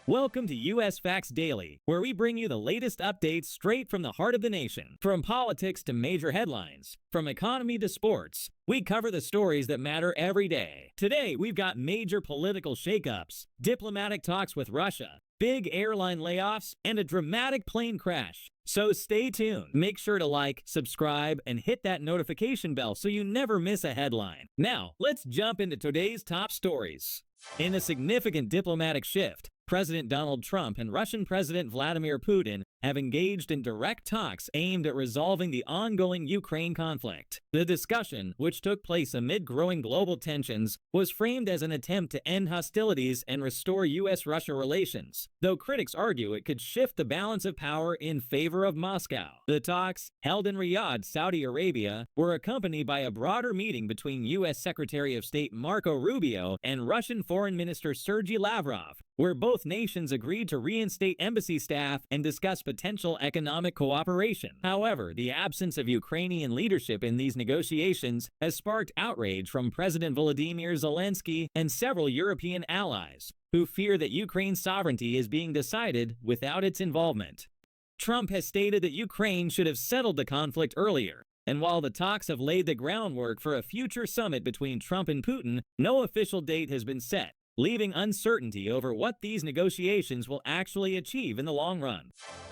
Welcome to US Facts Daily, where we bring you the latest updates straight from the heart of the nation. From politics to major headlines, from economy to sports, we cover the stories that matter every day. Today, we've got major political shakeups, diplomatic talks with Russia, big airline layoffs, and a dramatic plane crash. So stay tuned. Make sure to like, subscribe, and hit that notification bell so you never miss a headline. Now, let's jump into today's top stories. In a significant diplomatic shift, President Donald Trump and Russian President Vladimir Putin have engaged in direct talks aimed at resolving the ongoing Ukraine conflict. The discussion, which took place amid growing global tensions, was framed as an attempt to end hostilities and restore U.S.-Russia relations, though critics argue it could shift the balance of power in favor of Moscow. The talks, held in Riyadh, Saudi Arabia, were accompanied by a broader meeting between U.S. Secretary of State Marco Rubio and Russian Foreign Minister Sergei Lavrov, where both nations agreed to reinstate embassy staff and discuss potential economic cooperation. However, the absence of Ukrainian leadership in these negotiations has sparked outrage from President Vladimir Zelensky and several European allies, who fear that Ukraine's sovereignty is being decided without its involvement. Trump has stated that Ukraine should have settled the conflict earlier, and while the talks have laid the groundwork for a future summit between Trump and Putin, no official date has been set, leaving uncertainty over what these negotiations will actually achieve in the long run.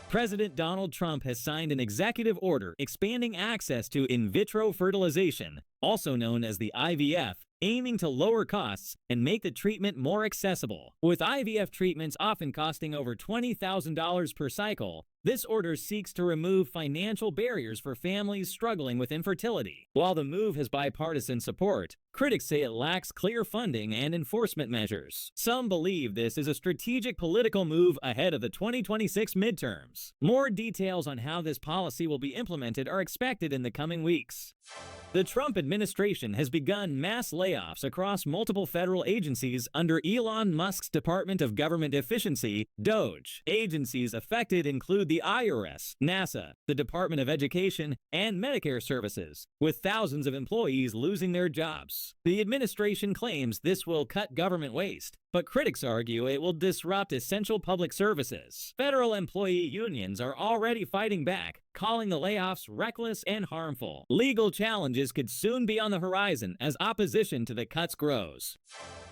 President Donald Trump has signed an executive order expanding access to in vitro fertilization, also known as the IVF, aiming to lower costs and make the treatment more accessible. With IVF treatments often costing over $20,000 per cycle, this order seeks to remove financial barriers for families struggling with infertility. While the move has bipartisan support, critics say it lacks clear funding and enforcement measures. Some believe this is a strategic political move ahead of the 2026 midterms. More details on how this policy will be implemented are expected in the coming weeks. The Trump administration has begun mass layoffs across multiple federal agencies under Elon Musk's Department of Government Efficiency, DOGE. Agencies affected include the IRS, NASA, the Department of Education, and Medicare Services, with thousands of employees losing their jobs. The administration claims this will cut government waste, but critics argue it will disrupt essential public services. Federal employee unions are already fighting back, calling the layoffs reckless and harmful. Legal challenges could soon be on the horizon as opposition to the cuts grows.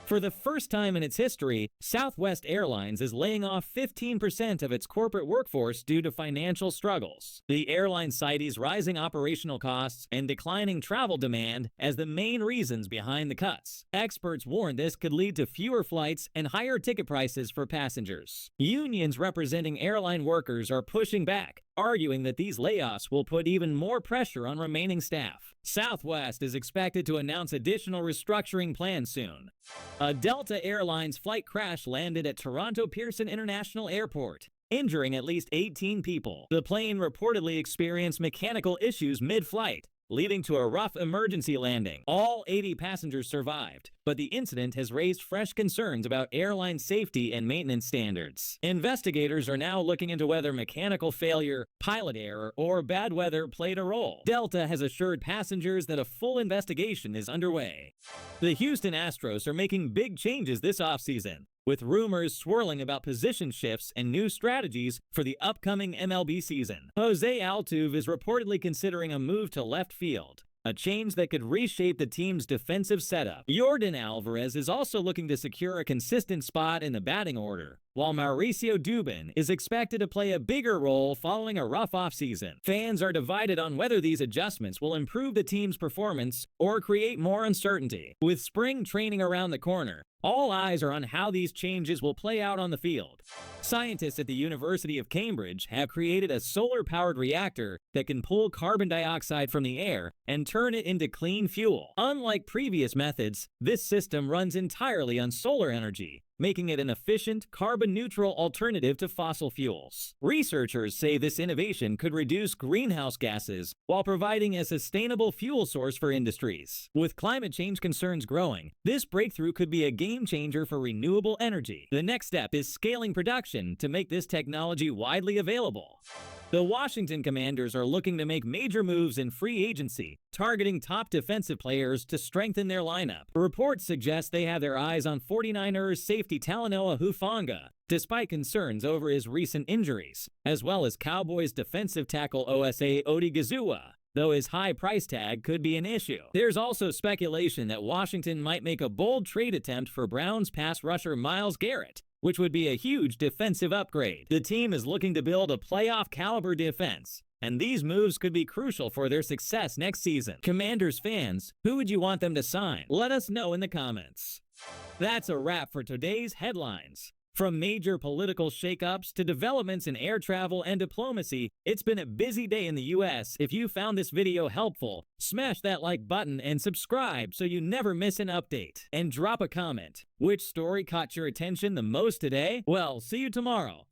For the first time in its history, Southwest Airlines is laying off 15% of its corporate workforce due to financial struggles. The airline cites rising operational costs and declining travel demand as the main reasons behind the cuts. Experts warn this could lead to fewer flights and higher ticket prices for passengers. Unions representing airline workers are pushing back, arguing that these layoffs will put even more pressure on remaining staff. Southwest is expected to announce additional restructuring plans soon. A Delta Airlines flight crash landed at Toronto Pearson International Airport, injuring at least 18 people. The plane reportedly experienced mechanical issues mid-flight, leading to a rough emergency landing. All 80 passengers survived, but the incident has raised fresh concerns about airline safety and maintenance standards. Investigators are now looking into whether mechanical failure, pilot error, or bad weather played a role. Delta has assured passengers that a full investigation is underway. The Houston Astros are making big changes this offseason, with rumors swirling about position shifts and new strategies for the upcoming MLB season. Jose Altuve is reportedly considering a move to left field, a change that could reshape the team's defensive setup. Yordan Alvarez is also looking to secure a consistent spot in the batting order, while Mauricio Dubin is expected to play a bigger role following a rough offseason. Fans are divided on whether these adjustments will improve the team's performance or create more uncertainty. With spring training around the corner, all eyes are on how these changes will play out on the field. Scientists at the University of Cambridge have created a solar-powered reactor that can pull carbon dioxide from the air and turn it into clean fuel. Unlike previous methods, this system runs entirely on solar energy, making it an efficient, carbon-neutral alternative to fossil fuels. Researchers say this innovation could reduce greenhouse gases while providing a sustainable fuel source for industries. With climate change concerns growing, this breakthrough could be a game-changer for renewable energy. The next step is scaling production to make this technology widely available. The Washington Commanders are looking to make major moves in free agency, targeting top defensive players to strengthen their lineup. Reports suggest they have their eyes on 49ers safety safety Talanoa Hufanga, despite concerns over his recent injuries, as well as Cowboys defensive tackle Osa Odigizua, though his high price tag could be an issue. There's also speculation that Washington might make a bold trade attempt for Browns pass rusher Myles Garrett, which would be a huge defensive upgrade. The team is looking to build a playoff-caliber defense, and these moves could be crucial for their success next season. Commanders fans, who would you want them to sign? Let us know in the comments. That's a wrap for today's headlines. From major political shakeups to developments in air travel and diplomacy, it's been a busy day in the US. If you found this video helpful, smash that like button and subscribe so you never miss an update. And drop a comment. Which story caught your attention the most today? Well, see you tomorrow.